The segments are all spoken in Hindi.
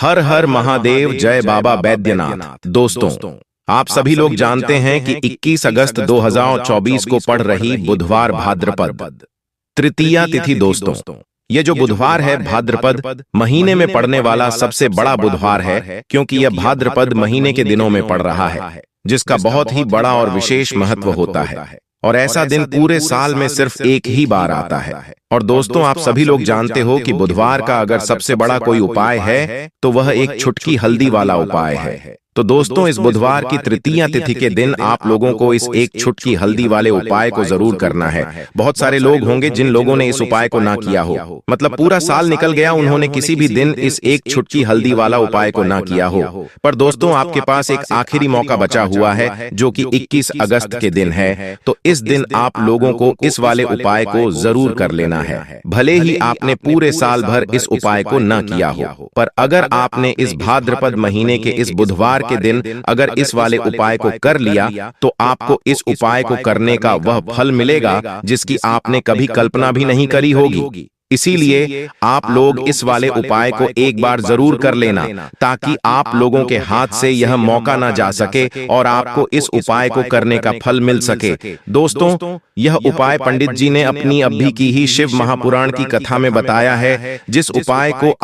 हर हर महादेव, जय बाबा बैद्यनाथ। दोस्तों, आप सभी लोग जानते हैं कि 21 अगस्त 2024 को पड़ रही बुधवार भाद्रपद तृतीया तिथि। दोस्तों, ये जो बुधवार है भाद्रपद महीने में पड़ने वाला सबसे बड़ा बुधवार है, क्योंकि यह भाद्रपद महीने के दिनों में पड़ रहा है, जिसका बहुत ही बड़ा और विशेष महत्व होता है। और ऐसा दिन पूरे साल में सिर्फ एक ही बार आता है। और दोस्तों, आप सभी लोग जानते हो कि बुधवार का अगर सबसे बड़ा कोई उपाय है तो वह एक छुटकी हल्दी वाला उपाय है। तो दोस्तों, इस बुधवार की तृतीया तिथि के दिन आप लोगों को इस एक छुटकी हल्दी वाले उपाय को जरूर करना है। बहुत सारे लोग होंगे जिन लोगों ने इस उपाय को ना किया हो, मतलब पूरा साल निकल गया, उन्होंने किसी भी दिन इस एक छुटकी हल्दी वाला उपाय को ना किया हो। पर दोस्तों, आपके पास एक आखिरी मौका बचा हुआ है, जो कि 21 अगस्त के दिन है। तो इस दिन आप लोगों को इस वाले उपाय को जरूर कर लेना है, भले ही आपने पूरे साल भर इस उपाय को ना किया हो। पर अगर आपने इस भाद्रपद महीने के इस बुधवार के दिन अगर इस वाले उपाय को कर लिया, तो आपको इस उपाय को करने का वह फल मिलेगा जिसकी आपने कभी कल्पना भी नहीं करी होगी। इसीलिए आप लोग इस वाले उपाय को एक बार जरूर कर लेना, ताकि आप लोगों के हाथ से यह मौका ना जा सके और आपको इस उपाय को करने का फल मिल सके। दोस्तों, यह उपाय पंडित जी ने अपनी अभी की ही शिव महापुराण की कथा में बताया है, जिस उपाय को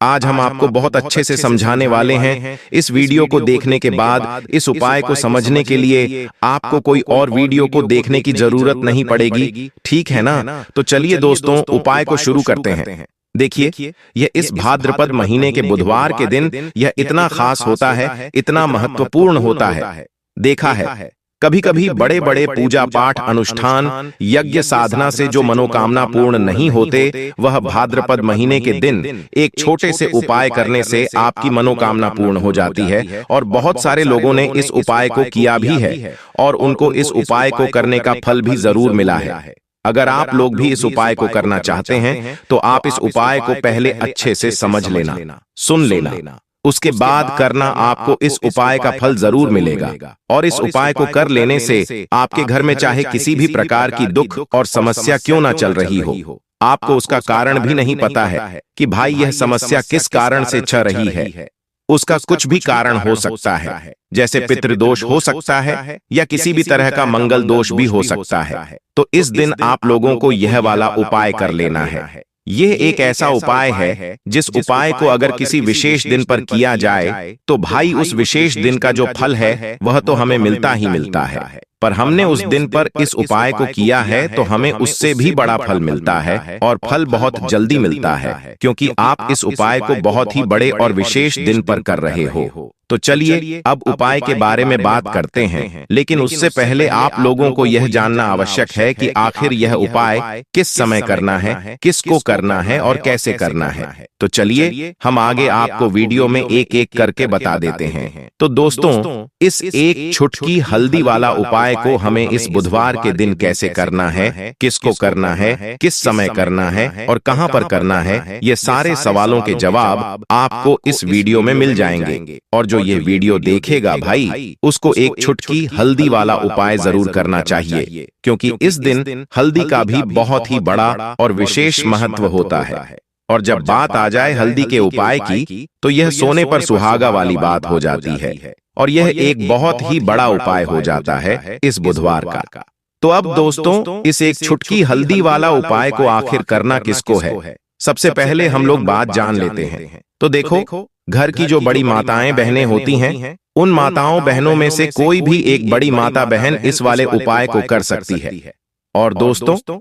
आज हम आपको बहुत अच्छे से समझाने वाले हैं। इस वीडियो को देखने के बाद इस उपाय को समझने के लिए आपको कोई और वीडियो को देखने की जरूरत नहीं पड़ेगी, ठीक है ना? तो चलिए दोस्तों, उपाय को शुरू करते हैं। देखिए, यह इस भाद्रपद महीने के बुधवार के दिन यह इतना खास होता है, इतना महत्वपूर्ण होता है। देखा है, कभी कभी बड़े बड़े पूजा पाठ अनुष्ठान यज्ञ साधना से जो मनोकामना पूर्ण नहीं होते, वह भाद्रपद महीने के दिन एक छोटे से उपाय करने से आपकी मनोकामना पूर्ण हो जाती है। और बहुत सारे लोगों ने इस उपाय को किया भी है और उनको इस उपाय को करने का फल भी जरूर मिला है। अगर आप लोग भी इस उपाय को करना चाहते हैं तो आप इस उपाय को पहले अच्छे से समझ लेना, सुन लेना, उसके बाद करना। आपको इस उपाय का फल जरूर मिलेगा। और इस उपाय को कर लेने से आपके घर में चाहे किसी भी प्रकार की दुख और समस्या क्यों ना चल रही हो, आपको उसका कारण भी नहीं पता है कि भाई यह समस्या किस कारण से चल रही है। उसका कुछ भी कारण हो सकता है, जैसे पितृदोष हो सकता है या किसी भी तरह का मंगल दोष भी हो सकता है। तो इस दिन आप लोगों को यह वाला उपाय कर लेना है। यह एक ऐसा उपाय है जिस उपाय को अगर किसी विशेष दिन पर किया जाए तो भाई उस विशेष दिन का जो फल है वह तो हमें मिलता ही मिलता है। पर हमने उस दिन पर इस उपाय को किया है तो हमें उससे भी बड़ा फल मिलता है, और फल बहुत जल्दी मिलता है, क्योंकि आप इस उपाय को बहुत ही बड़े और विशेष दिन पर कर रहे हो। तो चलिए अब उपाय के बारे में बात करते हैं, लेकिन उससे पहले आप लोगों को यह जानना आवश्यक है कि आखिर यह उपाय किस समय करना है, किसको करना है और कैसे करना है। तो चलिए हम आगे आपको वीडियो में एक एक करके बता देते हैं। तो दोस्तों, इस एक छुटकी हल्दी वाला उपाय को हमें इस बुधवार के दिन कैसे करना है, किसको करना है, किस समय करना है और कहां पर करना है, ये सारे सवालों के जवाब आपको इस वीडियो में मिल जाएंगे। और जो ये वीडियो देखेगा भाई, उसको एक छुटकी हल्दी वाला उपाय जरूर करना चाहिए, क्योंकि इस दिन हल्दी का भी बहुत ही बड़ा और विशेष महत्व होता है। और जब बात आ जाए हल्दी के उपाय की, तो यह सोने पर सुहागा वाली बात हो जाती है, और यह एक बहुत ही बड़ा उपाय हो जाता है इस बुधवार का। तो अब दोस्तों, इस एक छुटकी हल्दी वाला उपाय को आखिर करना किसको है, सबसे पहले हम लोग बात जान लेते हैं। तो देखो, घर की जो बड़ी माताएं बहनें होती हैं, उन माताओं बहनों में से कोई भी एक बड़ी माता बहन इस वाले उपाय को कर सकती है। और दोस्तों,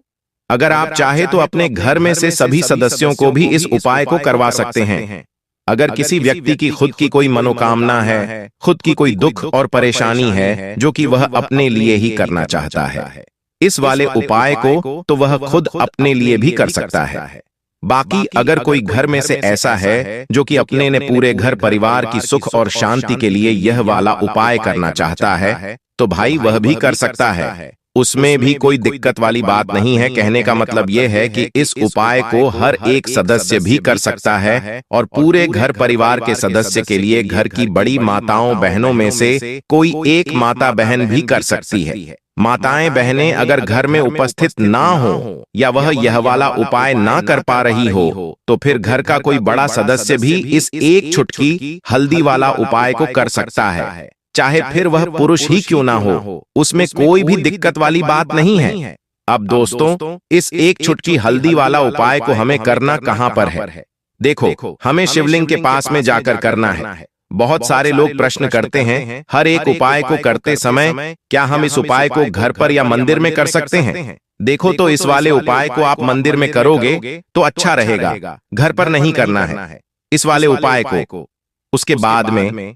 अगर आप चाहे तो अपने घर में से सभी सदस्यों को भी इस उपाय को करवा सकते हैं। अगर किसी व्यक्ति की खुद की कोई मनोकामना है, खुद की कोई दुख और परेशानी है जो कि वह अपने लिए ही करना चाहता है, इस वाले उपाय को तो वह खुद अपने लिए भी कर सकता है। बाकी अगर कोई घर में से ऐसा है जो कि अपने ने पूरे घर परिवार की सुख और शांति के लिए यह वाला उपाय करना चाहता है, तो भाई वह भी कर सकता है। उसमें भी कोई दिक्कत वाली बात नहीं है। कहने का मतलब यह है कि इस उपाय को हर एक सदस्य भी कर सकता है, और पूरे घर परिवार के सदस्य के लिए घर की बड़ी माताओं बहनों में से कोई एक माता बहन भी कर सकती है। माताएं बहनें अगर घर में उपस्थित ना हो या वह यह वाला उपाय ना कर पा रही हो तो फिर घर का कोई बड़ा सदस्य भी इस एक चुटकी हल्दी वाला उपाय को कर सकता है, चाहे फिर वह पुरुष ही क्यों ना हो, उसमें कोई भी दिक्कत वाली बात नहीं है। अब दोस्तों, इस एक चुटकी हल्दी वाला उपाय को हमें करना कहां पर है? देखो, हमें शिवलिंग के पास में जाकर करना है। बहुत सारे लोग प्रश्न करते हैं, हर एक उपाय को करते समय क्या हम इस उपाय को घर पर या मंदिर में कर सकते हैं? देखो, तो इस वाले उपाय को आप मंदिर में करोगे तो अच्छा रहेगा, घर पर नहीं करना है इस वाले उपाय को। उसके बाद में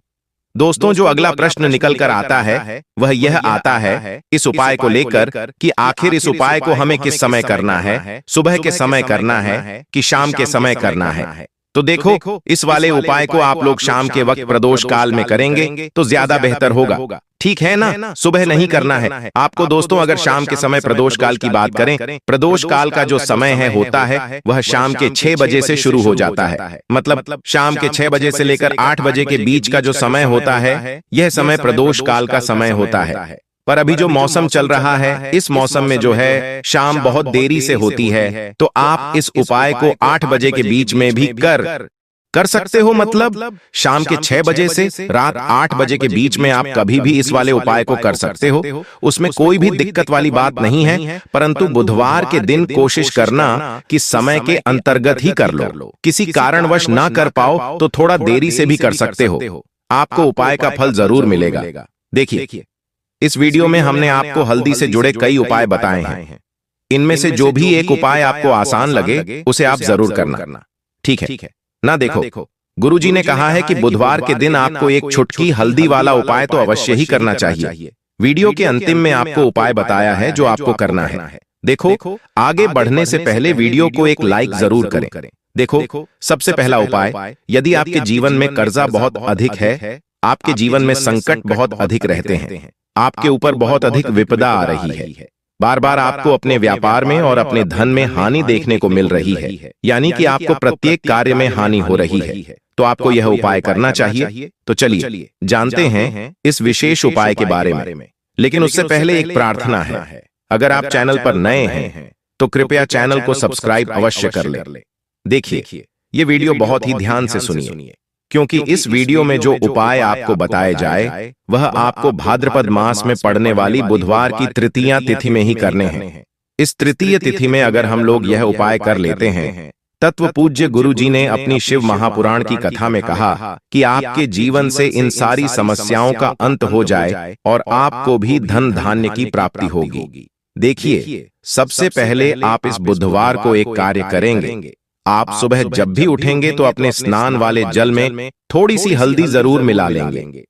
दोस्तों, जो अगला प्रश्न निकल कर आता है वह यह आता है इस उपाय को लेकर कि आखिर इस उपाय को हमें किस समय करना है, सुबह के समय करना है कि शाम के समय करना है? तो देखो, इस वाले उपाय को आप लोग शाम के वक्त प्रदोष काल में करेंगे तो ज्यादा बेहतर होगा, ठीक है ना? सुबह नहीं करना है आपको। दोस्तों, अगर शाम के समय प्रदोष काल की बात करें, प्रदोष काल का जो समय होता है वह शाम के 6 बजे से शुरू हो जाता है। मतलब शाम के 6 बजे से लेकर 8 बजे के बीच का जो समय होता है, यह समय प्रदोष काल का समय होता है। पर अभी जो मौसम चल रहा है, इस मौसम में जो है शाम बहुत देरी से होती है, तो आप इस उपाय को 8 बजे के बीच में भी कर सकते हो। मतलब शाम के 6 बजे से रात 8 बजे के बीच में आप कभी भी इस वाले उपाय को कर सकते हो, उसमें कोई भी दिक्कत वाली बात नहीं है। परंतु बुधवार के दिन कोशिश करना कि समय के अंतर्गत ही कर लो। किसी कारणवश ना कर पाओ तो थोड़ा देरी से भी कर सकते हो, आपको उपाय का फल जरूर मिलेगा। देखिए, इस वीडियो में हमने आपको हल्दी से जुड़े कई उपाय बताए हैं। इनमें से जो भी एक उपाय आपको आसान लगे उसे आप जरूर करना, ठीक है ना? देखो, गुरुजी ने कहा है कि बुधवार के दिन आपको एक चुटकी हल्दी वाला उपाय तो अवश्य ही करना चाहिए। वीडियो के अंतिम में आपको उपाय बताया है जो आपको करना है। देखो, आगे बढ़ने से पहले वीडियो को एक लाइक जरूर करें। देखो, सबसे पहला उपाय, यदि आपके जीवन में कर्जा बहुत अधिक है, आपके जीवन में संकट बहुत अधिक रहते हैं, आपके ऊपर बहुत अधिक विपदा आ रही है, बार बार आपको अपने व्यापार में और अपने धन में हानि देखने को मिल रही है, यानी कि आपको प्रत्येक कार्य में हानि हो रही है, तो आपको यह उपाय करना चाहिए। तो चलिए जानते हैं इस विशेष उपाय के बारे में। लेकिन उससे पहले एक प्रार्थना है, अगर आप चैनल पर नए हैं तो कृपया चैनल को सब्सक्राइब अवश्य कर ले। देखिए, ये वीडियो बहुत ही ध्यान से सुनिए, क्योंकि इस वीडियो में जो उपाय आपको बताए जाए वह आपको भाद्रपद मास में पड़ने वाली बुधवार की तृतीया तिथि में ही करने हैं। इस तृतीय तिथि में अगर हम लोग यह उपाय कर लेते हैं, तत्व पूज्य गुरु जी ने अपनी शिव महापुराण की कथा में कहा कि आपके जीवन से इन सारी समस्याओं का अंत हो जाए और आपको भी धन धान्य की प्राप्ति होगी। देखिए, सबसे पहले आप इस बुधवार को एक कार्य करेंगे। आप सुबह जब भी उठेंगे तो अपने स्नान वाले जल में थोड़ी सी हल्दी जरूर मिला लेंगे।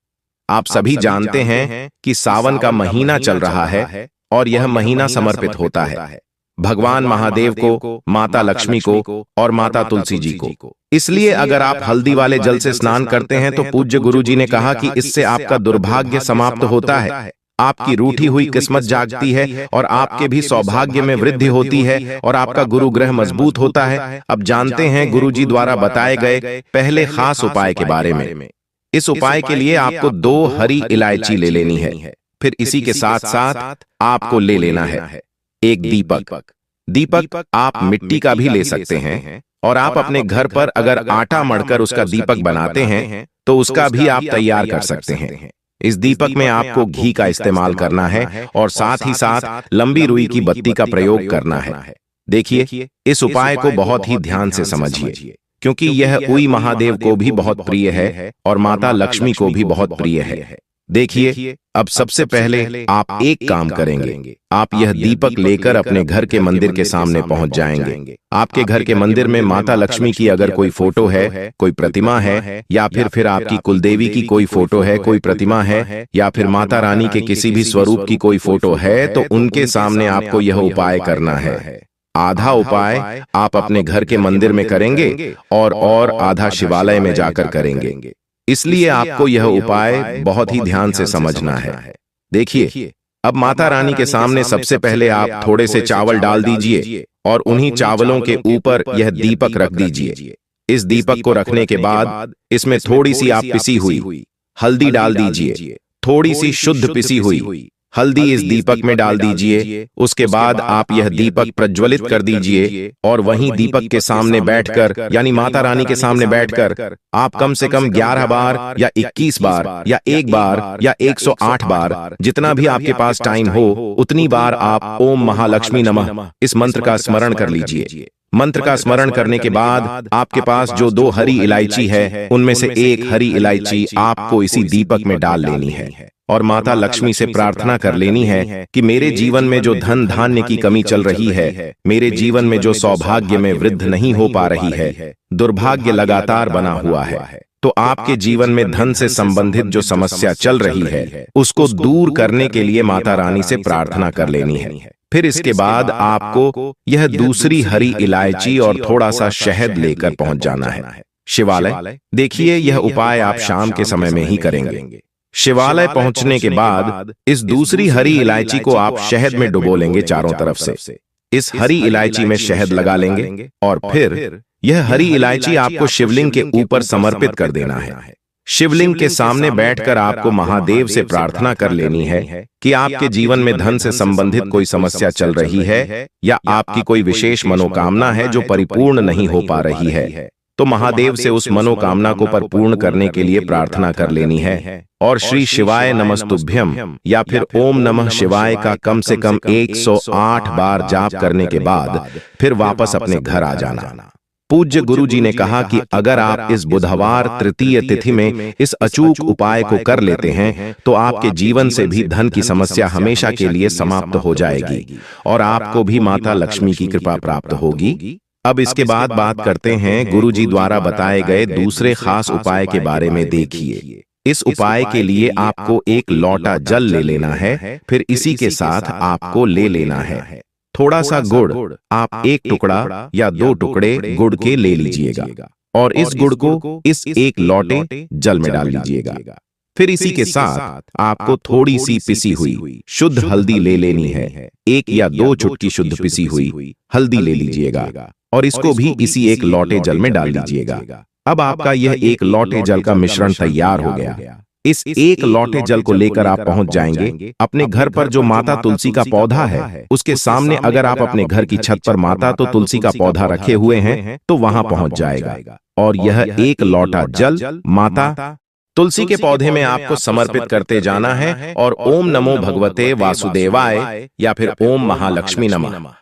आप सभी जानते हैं कि सावन का महीना चल रहा है और यह महीना समर्पित होता है भगवान महादेव को, माता लक्ष्मी को और माता तुलसी जी को। इसलिए अगर आप हल्दी वाले जल से स्नान करते हैं तो पूज्य गुरु जी ने कहा कि इससे आपका दुर्भाग्य समाप्त होता है, आपकी रूठी हुई किस्मत जागती है और आपके भी सौभाग्य में वृद्धि होती है और आपका गुरु ग्रह मजबूत होता है। अब जानते हैं गुरुजी द्वारा बताए गए पहले खास उपाय के बारे में। इस उपाय के लिए आपको 2 हरी इलायची ले लेनी है। फिर इसी के साथ साथ आपको ले लेना है एक दीपक। दीपक आप मिट्टी का भी ले सकते हैं और आप अपने घर पर अगर आटा मढ़कर उसका दीपक बनाते हैं तो उसका भी आप तैयार कर सकते हैं। इस दीपक में आपको घी का इस्तेमाल करना है और साथ ही साथ लंबी रुई की बत्ती का प्रयोग करना है। देखिए, इस उपाय को बहुत ही ध्यान से समझिए, क्योंकि यह उई महादेव को भी बहुत प्रिय है और माता लक्ष्मी को भी बहुत प्रिय है। देखिए, अब सबसे पहले आप एक काम करेंगे, आप यह दीपक लेकर अपने घर के मंदिर के सामने पहुंच जाएंगे। आपके घर के मंदिर में माता लक्ष्मी की अगर कोई फोटो है, कोई प्रतिमा है, या फिर आपकी कुलदेवी की कोई फोटो है, कोई प्रतिमा है, या फिर माता रानी के किसी भी स्वरूप की कोई फोटो है, तो उनके सामने आपको यह उपाय करना है। आधा उपाय आप अपने घर के मंदिर में करेंगे और आधा शिवालय में जाकर करेंगे। इसलिए आपको यह उपाय बहुत ही ध्यान से समझना है। देखिए, अब माता रानी के सामने सबसे पहले आप थोड़े से चावल डाल दीजिए और उन्हीं चावलों के ऊपर यह दीपक रख दीजिए। इस दीपक को रखने के बाद इसमें थोड़ी सी आप पिसी हुई हल्दी डाल दीजिए, थोड़ी सी शुद्ध पिसी हुई हल्दी इस दीपक में डाल दीजिए। उसके बाद आप यह दीपक प्रज्वलित कर दीजिए और वहीं दीपक के सामने बैठकर यानी माता रानी के सामने बैठकर आप कम से कम 11 बार या 21 बार या 1 बार या 108 बार, जितना भी आपके पास टाइम हो उतनी बार आप ओम महालक्ष्मी नमः इस मंत्र का स्मरण कर लीजिए। मंत्र का स्मरण करने के बाद आपके पास जो 2 हरी इलायची है उनमें से एक हरी इलायची आपको इसी दीपक में डाल लेनी है और माता लक्ष्मी से प्रार्थना कर लेनी है कि मेरे जीवन में जो धन धान्य की कमी चल रही है, मेरे जीवन में जो सौभाग्य में वृद्धि नहीं हो पा रही है, दुर्भाग्य लगातार बना हुआ है, तो आपके जीवन में धन से संबंधित जो समस्या चल रही है उसको दूर करने के लिए माता रानी से प्रार्थना कर लेनी है। फिर इसके बाद आपको यह दूसरी हरी इलायची और थोड़ा सा शहद लेकर पहुंच जाना है शिवालय। देखिए, यह उपाय आप शाम के समय में ही करेंगे। शिवालय पहुंचने के बाद इस दूसरी हरी इलायची को आप शहद में डुबो लेंगे चारों तरफ से। इस हरी इलायची में शहद लगा लेंगे और फिर यह हरी इलायची आपको शिवलिंग के ऊपर समर्पित कर देना है। शिवलिंग के सामने बैठकर आपको महादेव से प्रार्थना कर लेनी है कि आपके जीवन में धन से संबंधित कोई समस्या चल रही है या आपकी कोई विशेष मनोकामना है जो परिपूर्ण नहीं हो पा रही है, तो महादेव से उस मनोकामना को परिपूर्ण करने के लिए प्रार्थना कर लेनी है और श्री शिवाय नमस्तुभ्यम या फिर ओम नमः शिवाय का कम से कम 108 बार जाप करने के बाद फिर वापस अपने घर आ जाना। पूज्य गुरु जी ने कहा कि अगर आप इस बुधवार तृतीय तिथि में इस अचूक उपाय को कर लेते हैं तो आपके जीवन से भी धन की समस्या हमेशा के लिए समाप्त हो जाएगी और आपको भी माता लक्ष्मी की कृपा प्राप्त होगी। अब इसके बाद बात करते हैं गुरु जी द्वारा बताए गए दूसरे खास उपाय के बारे में। देखिए, इस उपाय के लिए आपको एक लोटा जल ले लेना है, फिर इसी के साथ आपको ले लेना है थोड़ा सा गुड़। आप 1 टुकड़ा या 2 टुकड़े गुड़ के ले लीजिएगा और इस गुड़ को इस एक लोटे जल में डाल लीजिएगा। फिर इसी के साथ आपको थोड़ी सी पिसी हुई शुद्ध हल्दी ले लेनी है। 1 या 2 चुटकी शुद्ध पिसी हुई हल्दी ले लीजिएगा और इसको भी इसी एक लोटे जल में डाल लीजिएगा। अब आपका यह 1 लोटे जल का मिश्रण तैयार हो गया। इस 1 लोटे जल को लेकर आप पहुंच जाएंगे अपने घर पर जो माता तुलसी का पौधा है उसके सामने। अगर आप अपने घर की छत पर माता तो तुलसी का पौधा रखे हुए हैं तो वहां पहुंच जाएगा और यह 1 लोटा जल माता तुलसी के पौधे में आपको समर्पित करते जाना है और ओम नमो भगवते वासुदेवाय या फिर ओम महालक्ष्मी नमः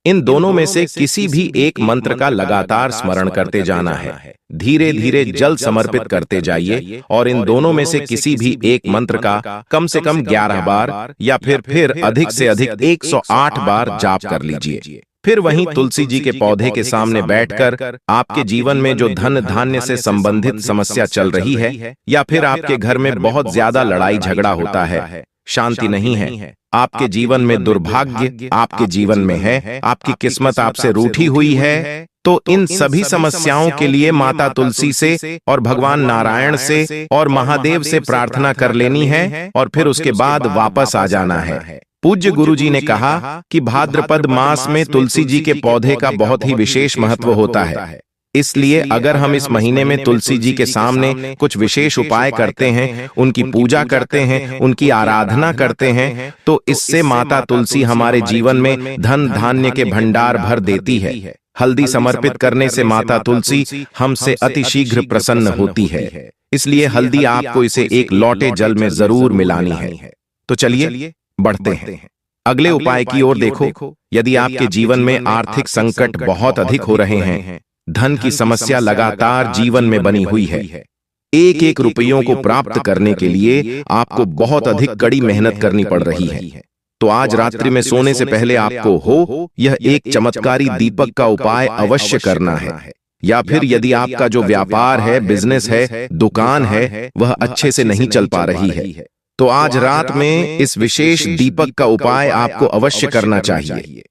इन दोनों में से किसी भी एक मंत्र का लगातार स्मरण करते जाना है। धीरे धीरे जल समर्पित करते जाइए और इन दोनों में से किसी भी एक मंत्र का कम से कम 11 बार या फिर अधिक से अधिक 108 बार जाप कर लीजिए। फिर वहीं तुलसी जी के पौधे के सामने बैठकर आपके जीवन में जो धन धान्य से संबंधित समस्या चल रही है या फिर आपके घर में बहुत ज्यादा लड़ाई झगड़ा होता है, शांति नहीं है, आपके जीवन में दुर्भाग्य आपके जीवन में है, आपकी किस्मत आपसे रूठी हुई है, तो इन सभी समस्याओं के लिए माता तुलसी से और भगवान नारायण से और महादेव से प्रार्थना कर लेनी है और फिर उसके बाद वापस आ जाना है। पूज्य गुरु जी ने कहा कि भाद्रपद मास में तुलसी जी के पौधे का बहुत ही विशेष महत्व होता है, इसलिए अगर हम इस महीने में तुलसी जी के सामने कुछ विशेष उपाय करते हैं, उनकी पूजा करते हैं, उनकी आराधना करते हैं, तो इससे माता तुलसी हमारे जीवन में धन धान्य के भंडार भर देती है। हल्दी समर्पित करने से माता तुलसी हमसे अतिशीघ्र प्रसन्न होती है, इसलिए हल्दी आपको इसे 1 लोटे जल में जरूर मिलानी है। तो चलिए बढ़ते हैं अगले उपाय की ओर। देखो, यदि आपके जीवन में आर्थिक संकट बहुत अधिक हो रहे हैं, धन की समस्या लगातार जीवन में बनी हुई है, 1-1 रुपयों को प्राप्त करने के लिए आपको बहुत अधिक कड़ी मेहनत करनी पड़ रही है, तो आज रात्रि में सोने से पहले आपको यह एक चमत्कारी दीपक का उपाय अवश्य करना है। या फिर यदि आपका जो व्यापार है, बिजनेस है, दुकान है, वह अच्छे से नहीं चल पा रही है, तो आज रात में इस विशेष दीपक का उपाय आपको अवश्य करना चाहिए।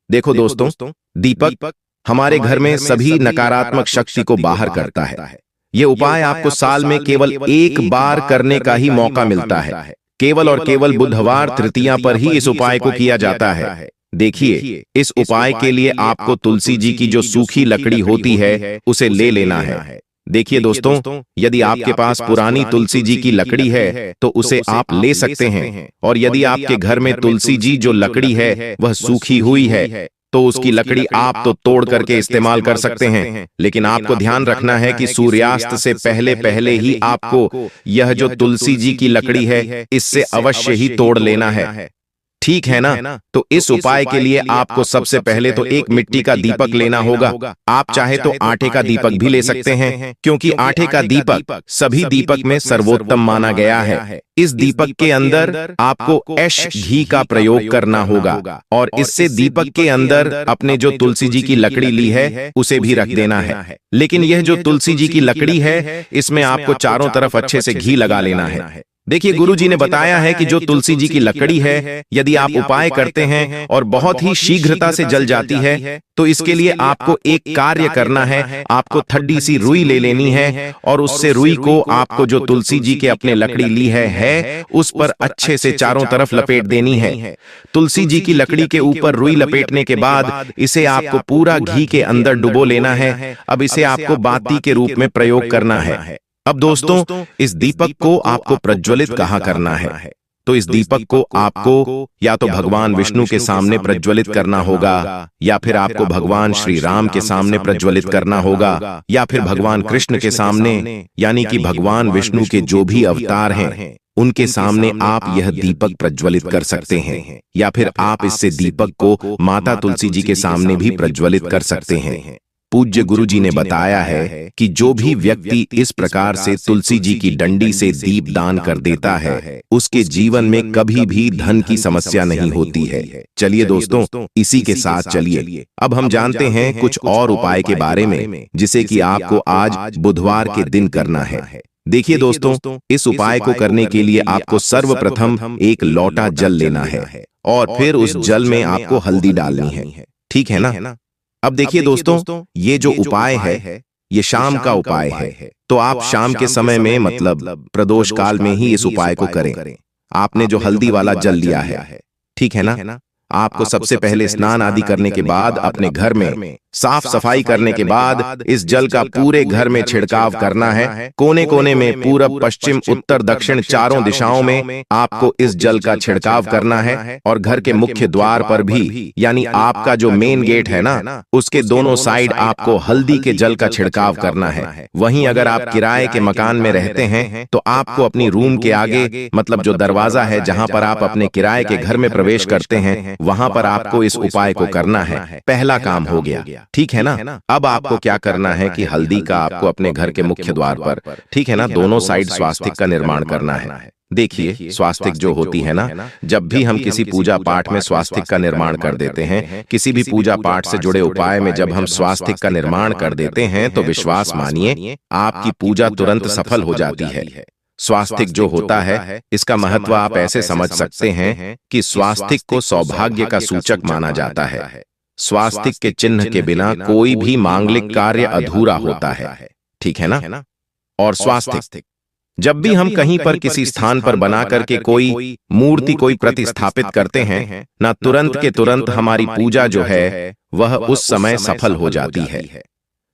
देखो दोस्तों, दीपक हमारे घर में सभी नकारात्मक शक्ति को बाहर करता है। यह उपाय आपको साल में केवल 1 बार करने का ही मौका मिलता है। केवल और केवल बुधवार तृतीया पर ही इस उपाय को किया जाता है। देखिए, इस उपाय के लिए आपको तुलसी जी की जो सूखी लकड़ी होती है उसे ले लेना है। देखिए दोस्तों, यदि आपके पास पुरानी तुलसी जी की लकड़ी है तो उसे आप ले सकते हैं, और यदि आपके घर में तुलसी जी जो लकड़ी है वह सूखी हुई है तो उसकी लकड़ी आप तो तोड़ करके इस्तेमाल कर सकते हैं। लेकिन आपको ध्यान रखना है कि सूर्यास्त से पहले पहले ही आपको यह जो तुलसी जी की लकड़ी है इससे अवश्य ही तोड़ लेना है। ठीक है ना? तो इस उपाय के लिए आपको सबसे पहले तो एक मिट्टी का दीपक लेना होगा। आप चाहे तो आटे का दीपक भी ले सकते हैं, क्योंकि आटे का दीपक सभी दीपक में सर्वोत्तम माना गया है। इस दीपक के अंदर आपको ऐश घी का प्रयोग करना होगा, और इससे दीपक के अंदर अपने जो तुलसी जी की लकड़ी ली है उसे भी रख देना है। लेकिन यह जो तुलसी जी की लकड़ी है इसमें आपको चारों तरफ अच्छे से घी लगा लेना है। देखिए, गुरु जी ने बताया है कि जो तुलसी जी की लकड़ी है यदि आप उपाय करते हैं और बहुत ही शीघ्रता से जल जाती है तो इसके लिए आपको एक कार्य करना है। आपको थड्डी सी रुई ले लेनी है और उससे रुई को आपको जो तुलसी जी के अपने लकड़ी ली है उस पर अच्छे से चारों तरफ लपेट देनी है। तुलसी जी की लकड़ी के ऊपर रुई लपेटने के बाद इसे आपको पूरा घी के अंदर डुबो लेना है। अब इसे आपको बाती के रूप में प्रयोग करना है। अब दोस्तों, इस दीपक को आपको प्रज्वलित कहाँ करना है? तो इस दीपक को आपको या तो भगवान विष्णु के सामने प्रज्वलित करना होगा, या फिर आपको भगवान श्री राम के सामने प्रज्वलित करना होगा, या फिर भगवान कृष्ण के सामने, यानी कि भगवान विष्णु के जो भी अवतार हैं उनके सामने आप यह दीपक प्रज्वलित कर सकते हैं। या फिर आप इससे दीपक को माता तुलसी जी के सामने भी प्रज्वलित कर सकते हैं। पूज्य गुरु जी ने बताया है कि जो भी व्यक्ति इस प्रकार से तुलसी जी की डंडी से दीप दान कर देता है उसके जीवन में कभी भी धन की समस्या नहीं होती है। चलिए दोस्तों, इसी के साथ चलिए अब हम जानते हैं कुछ और उपाय के बारे में, जिसे कि आपको आज बुधवार के दिन करना है। देखिए दोस्तों, इस उपाय को करने के लिए आपको सर्वप्रथम एक लोटा जल लेना है और फिर उस जल में आपको हल्दी डालनी है। ठीक है ना? अब देखिए दोस्तों, ये जो उपाय है ये शाम का उपाय है, तो आप शाम के समय में मतलब प्रदोष काल में ही इस उपाय को करें। आपने जो हल्दी वाला जल लिया है, ठीक है ना? आपको सबसे पहले स्नान आदि करने के बाद अपने घर में साफ सफाई करने के बाद इस जल का पूरे घर में छिड़काव करना है। कोने कोने में, पूरब, पश्चिम, उत्तर, दक्षिण चारों दिशाओं में आपको इस जल का छिड़काव करना है। और घर के मुख्य द्वार पर भी, यानी आपका जो मेन गेट है ना, उसके दोनों साइड आपको हल्दी के जल का छिड़काव करना है। वहीं अगर आप किराए के मकान में रहते हैं तो आपको अपनी रूम के आगे, मतलब जो दरवाजा है जहां पर आप अपने किराए के घर में प्रवेश करते हैं, वहां पर आपको इस उपाय को करना है। पहला काम हो गया, ठीक है ना? अब आपको क्या करना है कि हल्दी का आपको अपने घर के मुख्य द्वार पर, ठीक है ना, दोनों साइड स्वास्तिक का निर्माण करना है। देखिए, स्वास्तिक जो होती है ना, जब भी हम किसी पूजा पाठ में स्वास्तिक का निर्माण कर देते हैं, किसी भी पूजा पाठ से जुड़े उपाय में जब हम स्वास्तिक का निर्माण कर देते हैं तो विश्वास मानिए आपकी पूजा तुरंत सफल हो जाती है। स्वास्तिक जो होता है इसका महत्व आप ऐसे समझ सकते हैं कि स्वास्तिक को सौभाग्य का सूचक माना जाता है। स्वास्तिक के चिन्ह के बिना कोई भी मांगलिक कार्य अधूरा होता है। ठीक है ना? और स्वास्तिक जब भी हम कहीं पर किसी स्थान पर बना करके कोई मूर्ति, कोई प्रतिस्थापित करते हैं ना, तुरंत के तुरंत हमारी पूजा जो है वह उस समय सफल हो जाती है।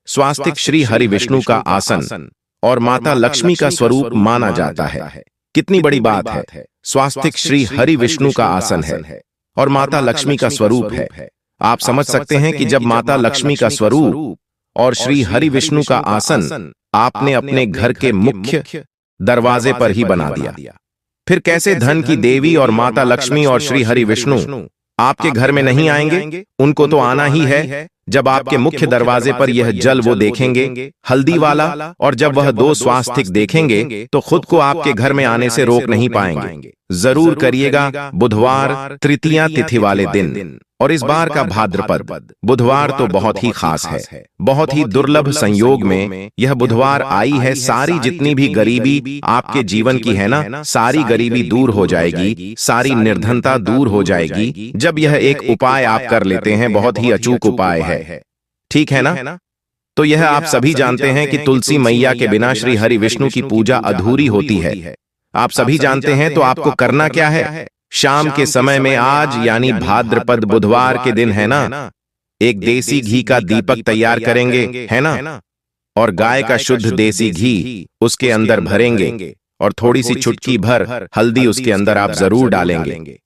स्वास्तिक श्री हरि विष्णु का आसन और माता लक्ष्मी का स्वरूप माना जाता है। कितनी बड़ी बात है! स्वास्तिक श्री हरि विष्णु का आसन है और माता लक्ष्मी का स्वरूप है। आप समझ सकते हैं कि जब माता लक्ष्मी का स्वरूप और श्री हरि विष्णु का आसन आपने अपने घर के मुख्य दरवाजे पर ही बना दिया, फिर कैसे धन की देवी और माता लक्ष्मी और श्री हरि विष्णु आपके घर में नहीं आएंगे? उनको तो आना ही है जब आपके मुख्य दरवाजे पर यह जल वो देखेंगे, हल्दी वाला, और जब वह दो स्वास्तिक देखेंगे तो खुद को आपके घर में आने से रोक नहीं पाएंगे। जरूर करिएगा बुधवार तृतीया तिथि वाले दिन। और इस बार का भाद्रपद बुधवार तो बहुत ही खास है। बहुत ही दुर्लभ संयोग में यह बुधवार आई है। सारी जितनी भी गरीबी आपके जीवन की है ना, सारी गरीबी दूर हो जाएगी, सारी निर्धनता दूर हो जाएगी जब यह एक उपाय आप कर लेते हैं। बहुत ही अचूक उपाय है, ठीक है ना? तो यह आप सभी जानते हैं कि तुलसी मैया के बिना श्री हरि विष्णु की पूजा अधूरी होती है। आप सभी जानते हैं, तो आपको करना क्या है? शाम के समय में, आज यानी भाद्रपद बुधवार के दिन है ना, एक देसी घी का दीपक तैयार करेंगे, है ना, और गाय का शुद्ध देसी घी उसके अंदर भरेंगे और थोड़ी सी चुटकी भर हल्दी उसके अंदर आप जरूर डालेंगे।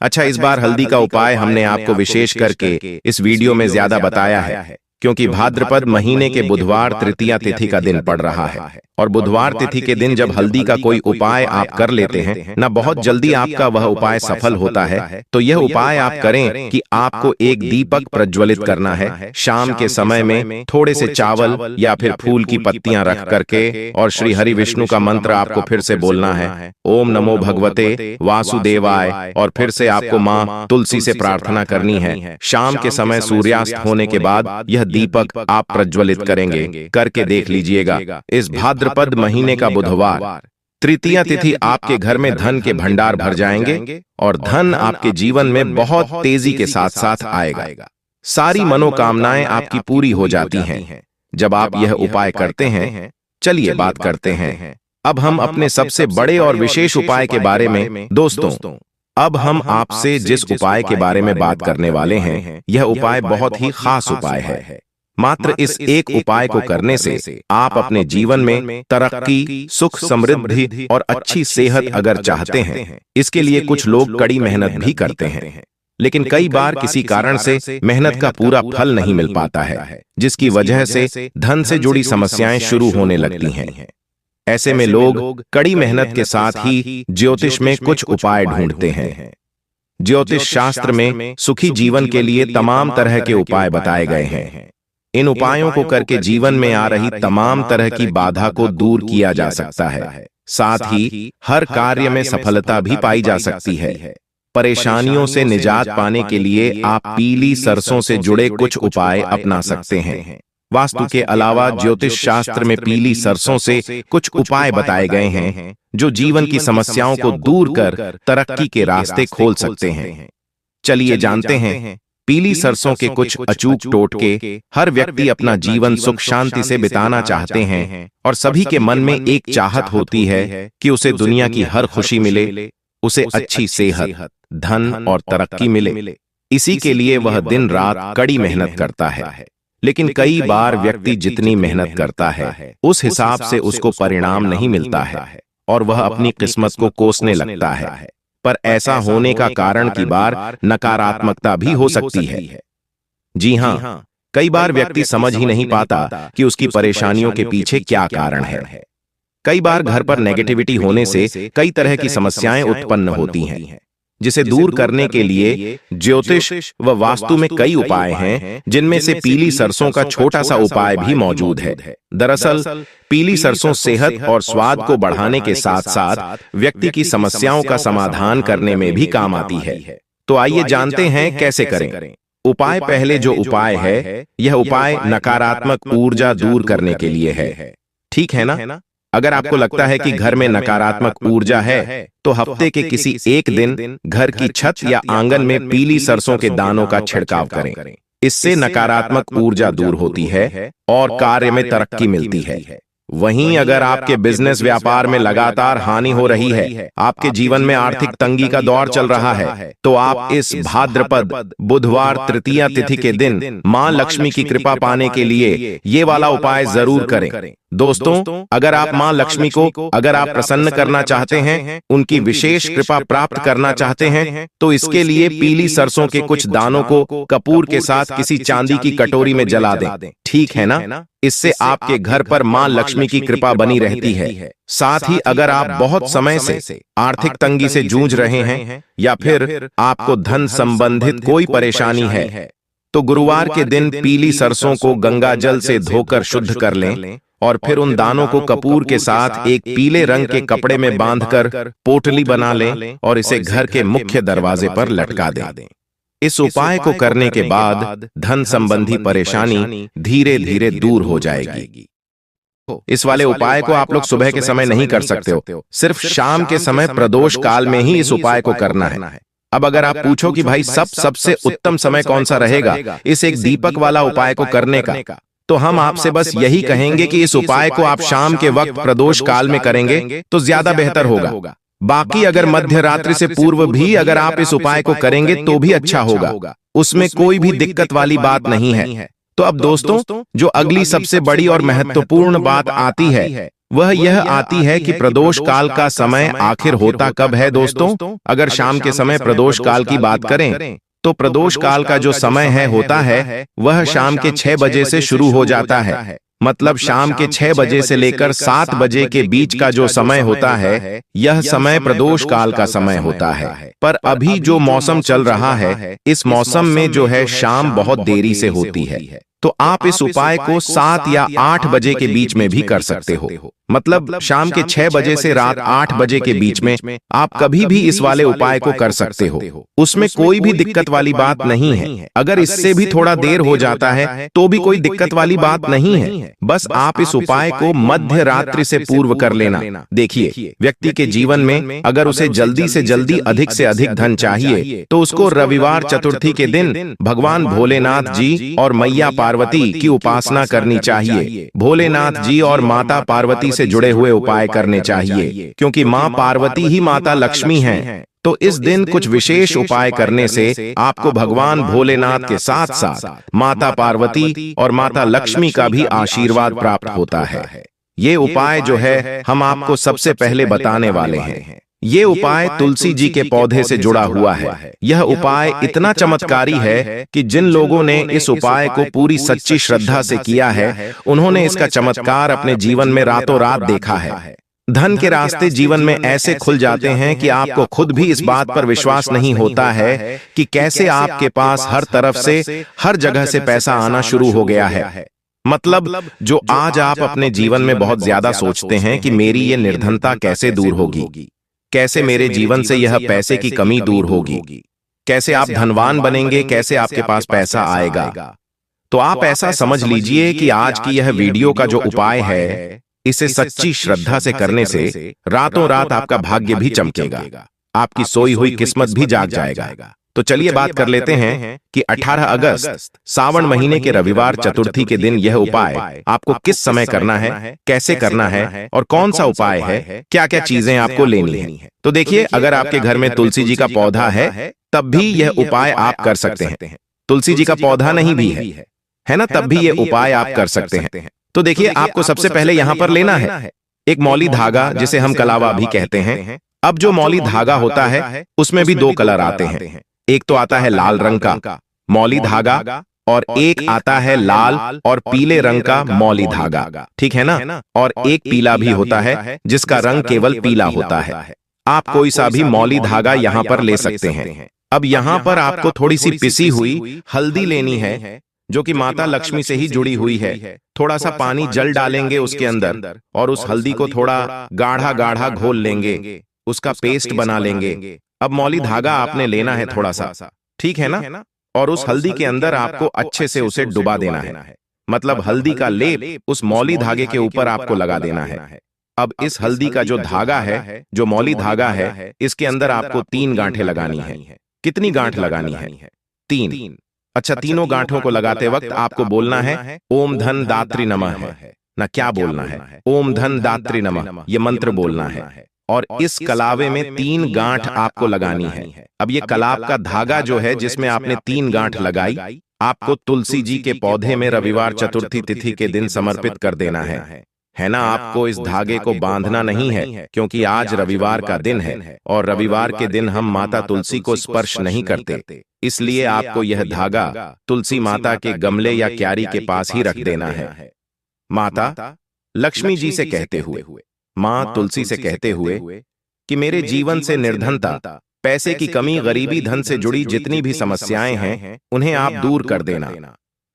अच्छा, इस बार हल्दी का उपाय हमने आपको विशेष करके इस वीडियो में ज्यादा बताया है क्योंकि भाद्रपद महीने के बुधवार तृतीया तिथि का दिन पड़ रहा है और बुधवार तिथि के दिन जब हल्दी का कोई उपाय आप कर लेते हैं ना, बहुत जल्दी आपका वह उपाय सफल होता है। तो यह उपाय आप करें कि आपको एक दीपक प्रज्वलित करना है। शाम के समय में थोड़े से चावल या फिर फूल की पत्तियां रख करके और श्री हरि विष्णु का मंत्र आपको फिर से बोलना है, ओम नमो भगवते वासुदेवाय, और फिर से आपको मां तुलसी से प्रार्थना करनी है। शाम के समय सूर्यास्त होने के बाद यह दीपक आप प्रज्वलित करेंगे, करके देख लीजिएगा। इस भाद्रपद महीने का बुधवार तृतीया तिथि आपके घर में धन के भंडार भर जाएंगे और धन आपके जीवन में बहुत तेजी के साथ साथ आएगा। सारी मनोकामनाएं आपकी पूरी हो जाती हैं जब आप यह उपाय करते हैं। चलिए बात करते हैं अब हम अपने सबसे बड़े और विशेष उपाय के बारे में। दोस्तों, अब हम आपसे जिस उपाय के बारे में बात करने वाले हैं, यह उपाय बहुत ही खास उपाय है। मात्र इस एक उपाय को करने से आप अपने जीवन में तरक्की, सुख, समृद्धि और अच्छी सेहत अगर चाहते हैं, इसके लिए कुछ लोग कड़ी मेहनत भी करते हैं, लेकिन कई बार किसी कारण से मेहनत का पूरा फल नहीं मिल पाता है, जिसकी वजह से धन से जुड़ी समस्याएं शुरू होने लगती हैं। ऐसे में लोग कड़ी मेहनत के साथ ही ज्योतिष में कुछ उपाय ढूंढते हैं। ज्योतिष शास्त्र में सुखी जीवन के लिए तमाम तरह के उपाय बताए गए हैं। इन उपायों को करके जीवन में आ रही तमाम तरह की बाधा को दूर किया जा सकता है। साथ ही हर कार्य में सफलता भी पाई जा सकती है। परेशानियों से निजात पाने के लिए आप पीली सरसों से जुड़े कुछ उपाय अपना सकते हैं। वास्तु के अलावा ज्योतिष शास्त्र में पीली सरसों से कुछ उपाय बताए गए हैं जो जीवन की समस्याओं को दूर कर तरक्की के रास्ते खोल सकते हैं। चलिए जानते हैं पीली सरसों के कुछ अचूक टोटके। हर व्यक्ति अपना जीवन सुख शांति से बिताना चाहते हैं और सभी के मन में एक चाहत होती है कि उसे दुनिया की हर खुशी मिले, उसे अच्छी सेहत, धन और तरक्की मिले। इसी के लिए वह दिन रात कड़ी मेहनत करता है, लेकिन कई बार व्यक्ति जितनी मेहनत करता है उस हिसाब से उसको परिणाम नहीं मिलता है और वह अपनी किस्मत को कोसने लगता है। पर ऐसा होने का कारण की बार नकारात्मकता भी हो सकती है। जी हाँ, कई बार व्यक्ति समझ ही नहीं पाता कि उसकी परेशानियों के पीछे क्या कारण है। कई बार घर पर नेगेटिविटी होने से कई तरह की समस्याएं उत्पन्न होती हैं, जिसे दूर करने के लिए ज्योतिष व वास्तु में कई उपाय हैं, जिनमें से पीली सरसों का छोटा सा उपाय भी मौजूद है। दरअसल पीली सरसों सेहत और स्वाद को बढ़ाने के साथ साथ व्यक्ति की समस्याओं का समाधान करने में भी काम आती है। तो आइए जानते हैं कैसे करें। उपाय पहले जो उपाय है, यह उपाय नकारात्मक ऊर्जा दूर करने के लिए है। ठीक है ना? अगर आपको लगता है कि घर में नकारात्मक ऊर्जा है, तो हफ्ते के किसी एक दिन घर की छत या आंगन में पीली सरसों के दानों का छिड़काव करें। इससे नकारात्मक ऊर्जा दूर होती है और कार्य में तरक्की मिलती है। वहीं अगर आपके बिजनेस व्यापार में लगातार हानि हो रही है, आपके जीवन में आर्थिक तंगी का दौर चल रहा है, तो आप इस भाद्रपद बुधवार तृतीया तिथि के दिन मां लक्ष्मी की कृपा पाने के लिए ये वाला उपाय जरूर करें। दोस्तों, अगर आप मां लक्ष्मी को अगर आप प्रसन्न करना चाहते हैं, उनकी विशेष कृपा प्राप्त करना चाहते हैं, तो इसके लिए पीली सरसों के कुछ दानों को कपूर के साथ किसी चांदी की कटोरी में जला दें। ठीक है ना? इससे आपके घर पर मां लक्ष्मी की कृपा बनी रहती है। साथ ही अगर आप बहुत समय से आर्थिक तंगी से जूझ रहे हैं या फिर आपको धन संबंधित कोई परेशानी है, तो गुरुवार के दिन पीली सरसों को गंगा जल से धोकर शुद्ध कर लें और फिर उन दानों को कपूर के साथ एक पीले रंग के कपड़े में बांधकर पोटली बना लें और इसे घर के मुख्य दरवाजे पर लटका दें। इस उपाय को करने के बाद धन संबंधी परेशानी धीरे धीरे दूर हो जाएगी। इस वाले उपाय को आप लोग सुबह के समय नहीं कर सकते हो, सिर्फ शाम के समय प्रदोष काल में ही इस उपाय को करना है। अब अगर आप पूछो कि भाई सबसे उत्तम समय कौन सा रहेगा इस एक दीपक वाला उपाय को करने का, तो हम आपसे बस यही कहेंगे कि इस उपाय को आप शाम के वक्त प्रदोष काल में करेंगे तो ज्यादा बेहतर होगा। बाकी अगर मध्य रात्रि से पूर्व भी अगर आप इस उपाय को करेंगे तो भी अच्छा होगा, उसमें कोई भी दिक्कत वाली बात नहीं है। तो अब दोस्तों, जो अगली सबसे बड़ी और महत्वपूर्ण बात आती है वह यह आती है कि प्रदोष काल का समय आखिर होता कब है दोस्तों। अगर शाम के समय प्रदोष काल की बात करें तो प्रदोष काल का जो समय होता है वह शाम के 6 बजे से शुरू हो जाता है। मतलब शाम के 6 बजे से लेकर 7 बजे के बीच का जो समय होता है यह समय प्रदोष काल का समय होता है। पर अभी जो मौसम चल रहा है इस मौसम में जो है शाम बहुत देरी से होती है। तो आप इस उपाय को 7 या 8 बजे के बीच में भी कर सकते हो। मतलब शाम के 6 बजे से रात 8 बजे के बीच में आप कभी भी इस वाले उपाय को कर सकते हो। उसमें कोई भी दिक्कत वाली बात नहीं है। अगर इससे भी थोड़ा देर हो जाता है तो भी कोई दिक्कत वाली बात नहीं है। बस आप इस उपाय को मध्य रात्रि से पूर्व कर लेना। देखिए, व्यक्ति के जीवन में अगर उसे जल्दी से जल्दी अधिक से अधिक धन चाहिए तो उसको रविवार चतुर्थी के दिन भगवान भोलेनाथ जी और मैया पार्वती की उपासना करनी चाहिए। भोलेनाथ जी और माता पार्वती से जुड़े हुए उपाय करने चाहिए, क्योंकि माँ पार्वती ही माता लक्ष्मी हैं। तो इस दिन कुछ विशेष उपाय करने से आपको भगवान भोलेनाथ के साथ साथ माता पार्वती और माता लक्ष्मी का भी आशीर्वाद प्राप्त होता है। ये उपाय जो है हम आपको सबसे पहले बताने वाले हैं। ये उपाय तुलसी जी के पौधे से जुड़ा हुआ है। यह उपाय इतना चमत्कारी है कि जिन लोगों ने इस उपाय को पूरी सच्ची श्रद्धा से किया है उन्होंने इसका चमत्कार अपने जीवन में रातों रात देखा है। धन के रास्ते जीवन में ऐसे खुल जाते हैं कि आपको खुद भी इस बात पर विश्वास नहीं होता है कि कैसे आपके पास हर तरफ से हर जगह से पैसा आना शुरू हो गया है। मतलब जो आज आप अपने जीवन में बहुत ज्यादा सोचते हैं कि मेरी ये निर्धनता कैसे दूर होगी, कैसे मेरे जीवन से यह पैसे की कमी दूर होगी, कैसे आप धनवान बनेंगे, कैसे आपके पास पैसा आएगा। तो आप ऐसा समझ लीजिए कि आज की यह वीडियो का जो उपाय है इसे सच्ची श्रद्धा से करने से रातों रात आपका भाग्य भी चमकेगा, आपकी सोई हुई किस्मत भी जाग जाएगा। तो चलिए बात कर लेते हैं कि 18 अगस्त सावन महीने के रविवार चतुर्थी के दिन यह उपाय आपको किस समय करना है, कैसे करना है और कौन सा उपाय है, क्या क्या चीजें आपको लेनी है। तो देखिए, अगर आपके घर में तुलसी जी का पौधा है तब भी यह उपाय आप कर सकते हैं। तुलसी जी का पौधा नहीं भी है ना, तब भी यह उपाय आप कर सकते हैं। तो देखिए, आपको सबसे पहले यहाँ पर लेना है एक मौली धागा, जिसे हम कलावा भी कहते हैं। अब जो मौली धागा होता है उसमें भी 2 कलर आते हैं। एक तो आता है लाल रंग का मौली धागा और एक आता है लाल और पीले रंग का मौली धागा, ठीक है ना। और एक पीला भी होता है जिसका रंग केवल पीला होता है। आप कोई सा भी मौली धागा यहाँ पर ले सकते हैं। अब यहाँ पर आपको थोड़ी सी पिसी हुई हल्दी लेनी है जो कि माता लक्ष्मी से ही जुड़ी हुई है। थोड़ा सा पानी जल डालेंगे उसके अंदर और उस हल्दी को थोड़ा गाढ़ा गाढ़ा घोल लेंगे, उसका पेस्ट बना लेंगे। अब मौली धागा आपने लेना है थोड़ा सा, ठीक है ना, और उस हल्दी के अंदर आपको अच्छे से उसे डुबा देना है। मतलब हल्दी का लेप उस मौली धागे के ऊपर आपको लगा देना है। अब इस हल्दी का जो धागा है, जो मौली धागा है, इसके अंदर आपको 3 गांठें लगानी है। कितनी गांठ लगानी है? 3। अच्छा, तीनों गांठों को लगाते वक्त आपको बोलना है ओम धन दात्री नमः है ना। क्या बोलना है? ओम धन दात्री नमः, ये मंत्र बोलना है। और इस कलावे में 3 गांठ आपको लगानी है। अब ये कलाव का धागा जो है जिसमें आपने 3 गांठ लगाई, आपको तुलसी जी के पौधे में रविवार चतुर्थी तिथि के दिन समर्पित कर देना है ना। आपको इस धागे को बांधना नहीं है, क्योंकि आज रविवार का दिन है और रविवार के दिन हम माता तुलसी को स्पर्श नहीं करते। इसलिए आपको यह धागा तुलसी माता के गमले या क्यारी के पास ही रख देना है। माता लक्ष्मी जी से कहते हुए, माँ तुलसी से कहते हुए कि मेरे जीवन से निर्धनता, पैसे की कमी, गरीबी, धन से जुड़ी जितनी भी समस्याएं हैं उन्हें आप दूर कर देना।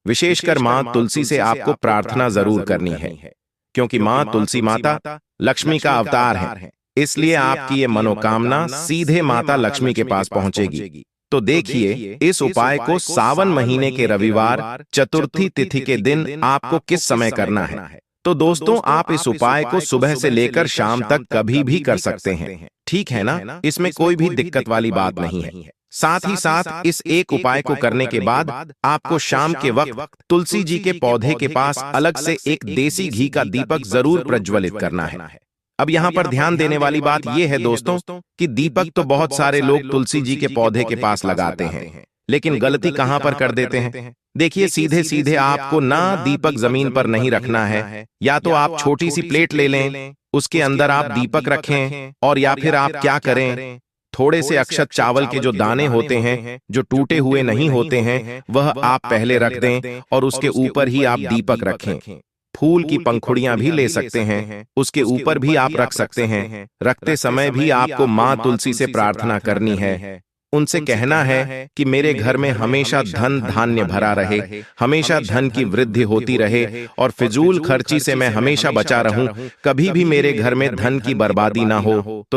विशेषकर माँ तुलसी से आपको प्रार्थना जरूर करनी है, क्योंकि माँ तुलसी माता लक्ष्मी का अवतार है। इसलिए आपकी ये मनोकामना सीधे माता लक्ष्मी के पास पहुंचेगी। तो देखिए, इस उपाय को सावन महीने के रविवार चतुर्थी तिथि के दिन आपको किस समय करना है। तो दोस्तों, आप इस उपाय को सुबह से लेकर शाम तक कभी भी कर सकते हैं, ठीक है ना। इसमें कोई भी दिक्कत वाली बात नहीं है। साथ ही साथ इस एक उपाय को करने के बाद आपको शाम के वक्त तुलसी जी के पौधे के पास अलग से एक देसी घी का दीपक जरूर प्रज्वलित करना है। अब यहाँ पर ध्यान देने वाली बात यह है दोस्तों कि दीपक तो बहुत सारे लोग तुलसी जी के पौधे के पास लगाते हैं, लेकिन गलती कहां पर कर देते हैं? देखिए, सीधे सीधे आपको ना दीपक जमीन पर नहीं रखना है। या तो आप छोटी सी प्लेट ले लें, उसके अंदर आप दीपक रखें, और या फिर आप क्या करें, थोड़े से अक्षत चावल के जो दाने होते हैं, जो टूटे हुए नहीं होते हैं, वह आप पहले रख दें और उसके ऊपर ही आप दीपक रखें। फूल की पंखुड़ियां भी ले सकते हैं, उसके ऊपर भी आप रख सकते हैं। रखते समय भी आपको मां तुलसी से प्रार्थना करनी है, उनसे कहना है कि मेरे घर में हमेशा धन धान्य भरा रहे, हमेशा धन की वृद्धि होती रहे, और फिजूल खर्ची से मैं हमेशा बचा रहूं, कभी भी मेरे घर में धन की बर्बादी ना हो। तो